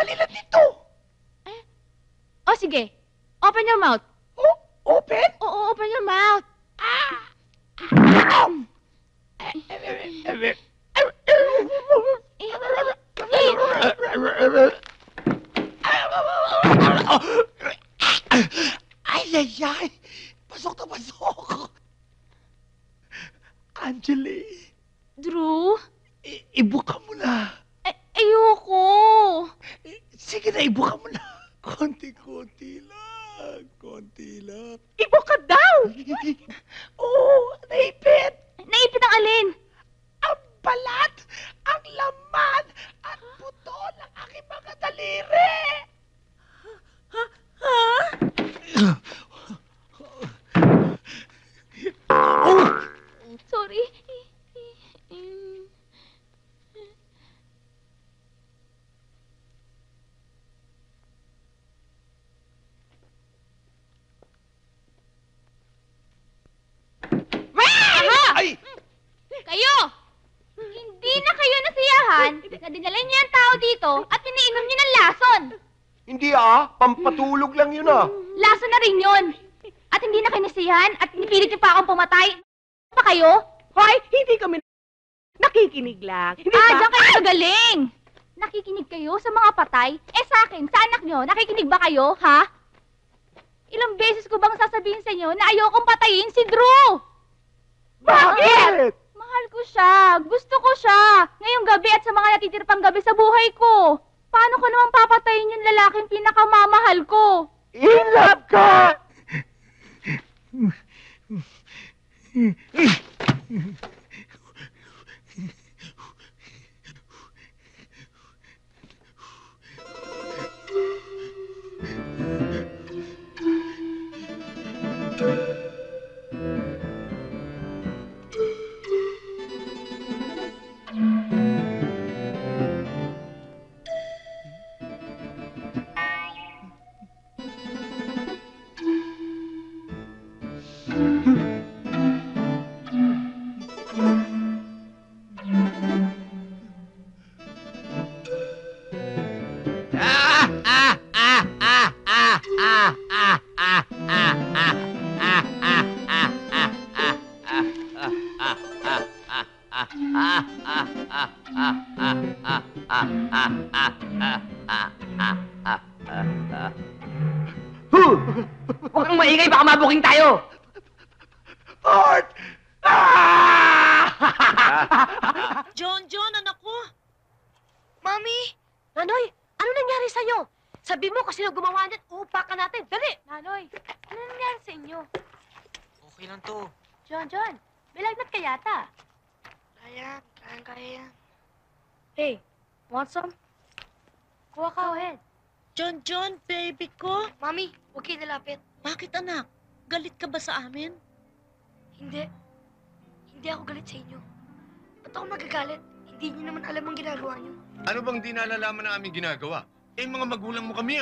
Dali lang dito! O sige, open your mouth. Oh, open? Oo, open your mouth. Ay, ay, ay! Pasok na pasok! Angeli, Drew? ibuka mo na. Ayoko. Sige na, ibuka mo na. Konti-konti lang. Konti lang. Ibuka daw! Oo, naipit. Naipit ang alin? Ang balat, ang laman, at buto ng aking mga daliri. Oh! Sorry. Ay! Kayo! Hindi na kayo nasiyahan na dinala niyo yung tao dito at piniinom niyo ng lason. Hindi pampatulog lang yun Lason na rin yun. At hindi na kayo nasiyahan at pinipilit niyo pa akong pumatay. Pa kayo? Hoy, hindi kami nakikinig lang. Hindi Diyan kayo magaling. Nakikinig kayo sa mga patay? Sa akin, sa anak niyo, nakikinig ba kayo, ha? Ilang beses ko bang sasabihin sa inyo na ayokong patayin si Drew? Bakit? Mahal ko siya. Gusto ko siya. Ngayong gabi at sa mga natitir pang gabi sa buhay ko. Paano ko naman papatayin yung lalaking pinakamamahal ko? In love ka! Huwag kang maingay, baka mabuking tayo! Art! John, anak ko! Mami! Nanoy, ano nangyari sa'yo? Sabi mo kasi na gumawa niyan, uupakan natin. Dali! Nanoy, ano nangyari sa inyo? Okay lang to. John, may lagnat ka yata. Kaya yan. Hey, want some? Kuha ka. Go ahead. John, baby ko. Mami, huwag kayo nalapit. Bakit, anak? Galit ka ba sa amin? Hindi. Hindi ako galit sa inyo. Ba't ako magagalit? Hindi niyo naman alam ang ginagawa niyo. Ano bang di nalalaman ng aming ginagawa? Mga magulang mo kami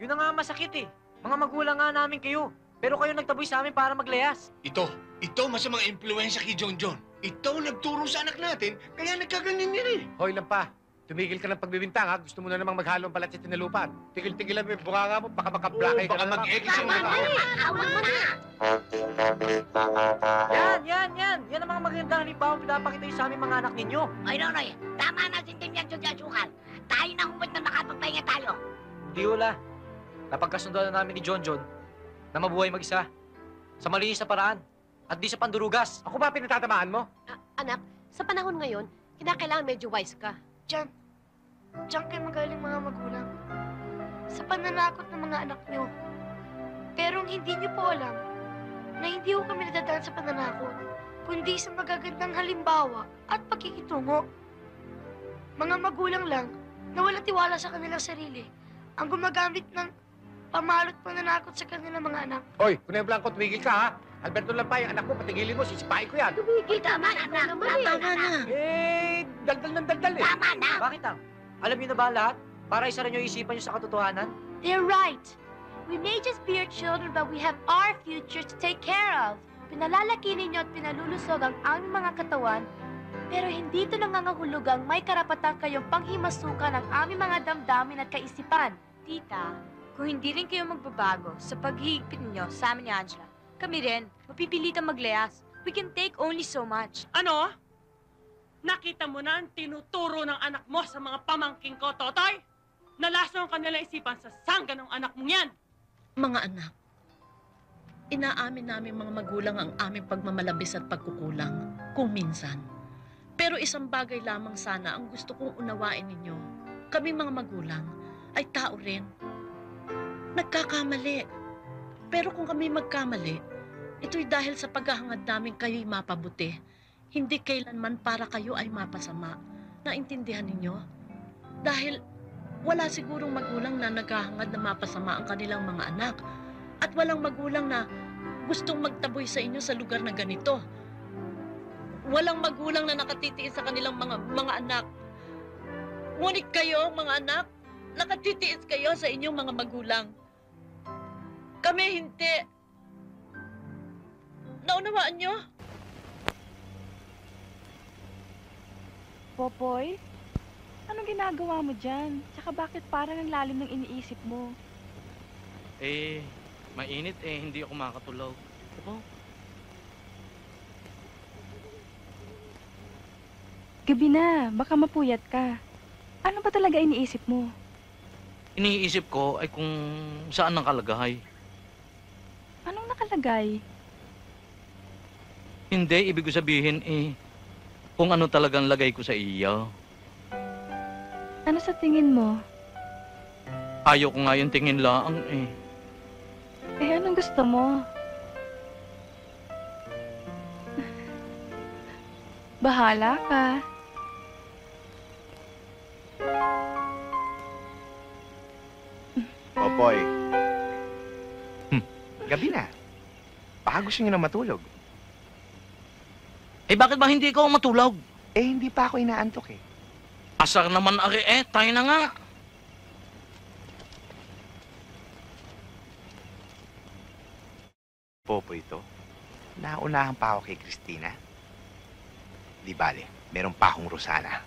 Yun na nga masakit Mga magulang nga namin kayo. Pero kayo nagtaboy sa amin para maglayas. Ito masamang impluensya kay John. Ito nagturo sa anak natin, kaya nagkaganyan yan Hoy lang pa. Tumigil ka ng pagbibintang, ha? Gusto mo na namang maghalong palat sa tinalupan. Tigil-tigilan mo yung bunganga mo, baka makablakay ka baka na naman. mag-X ang mga Awag mo na! Yan. Yan ang mga magandang halimbawa pinapakita yung sa aming mga anak ninyo. Ay, Nonoy, tama na si Tim yan sa sukan. Tayo na humot na makapagpahinga tayo. Di wala. Napagkasunduan na namin ni John na mabuhay mag-isa. Sa malinis na paraan. At di sa pandurugas. Ako ba pinatatamaan mo? Anak, sa panahon ngayon, kinakailangan medyo wise ka. Diyan kayo magaling mga magulang. Sa pananakot ng mga anak nyo. Pero hindi nyo po alam na hindi ko kami nadadaan sa pananakot, kundi sa magagandang halimbawa at pagkikitungo. Mga magulang lang na walang tiwala sa kanilang sarili ang gumagamit ng pamalot pananakot sa kanilang mga anak. Hoy, Kunay Blanco, tumigil ka, ha? Alberto lang pa, yung anak mo, patigilin mo, sisipain ko yan. Tumigil, tama na, anak. Tama na. Daldal ng daldal Tama na. Bakit Alam niyo na ba lahat? Para isa rin yung isipan niyo sa katotohanan? They're right. We may just be your children, but we have our future to take care of. Pinalalaki ninyo at pinalulusob ang aming mga katawan Pero hindi ito nangangahulugang may karapatan kayong panghimasukan ng aming mga damdamin at kaisipan. Tita, kung hindi rin kayo magbabago sa paghihigpit ninyo sa amin ni Angela, kami rin, mapipilitan maglayas. We can take only so much. Ano? Nakita mo na ang tinuturo ng anak mo sa mga pamangking ko, Totoy? Nalaso ang kanilang isipan sa sangga ng anak mong yan. Mga anak, inaamin namin mga magulang ang aming pagmamalabis at pagkukulang, kung minsan. Pero isang bagay lamang sana ang gusto kong unawain ninyo. Kami mga magulang ay tao rin. Nagkakamali. Pero kung kami magkamali, ito'y dahil sa paghahangad namin kayo'y mapabuti. Hindi kailanman para kayo ay mapasama. Naintindihan ninyo? Dahil wala sigurong magulang na naghahangad na mapasama ang kanilang mga anak. At walang magulang na gustong magtaboy sa inyo sa lugar na ganito. Walang magulang na nakatitiis sa kanilang mga anak. Ngunit kayo, mga anak, nakatitiis kayo sa inyong mga magulang. Kami hindi. Naunawaan nyo? Popoy, anong ginagawa mo dyan? Tsaka bakit parang ang lalim ng iniisip mo? Mainit hindi ako makatulog. Diba? Gabi na, baka mapuyat ka. Ano ba talaga iniisip mo? Iniisip ko ay kung saan ang kalagahay. Anong nakalagay? Hindi, ibig ko sabihin kung ano talagang lagay ko sa iyo. Ano sa tingin mo? Ayaw ko nga yung tingin laang Anong gusto mo? Bahala ka. Popoy. Gabi na. Baka gusto niyo na matulog. Bakit ba hindi ikaw matulog? Hindi pa ako inaantok eh. Asar naman ari tayo na nga. Popoy to. Naunahan pa ako kay Christina. Di bale, meron pa akong Rosana.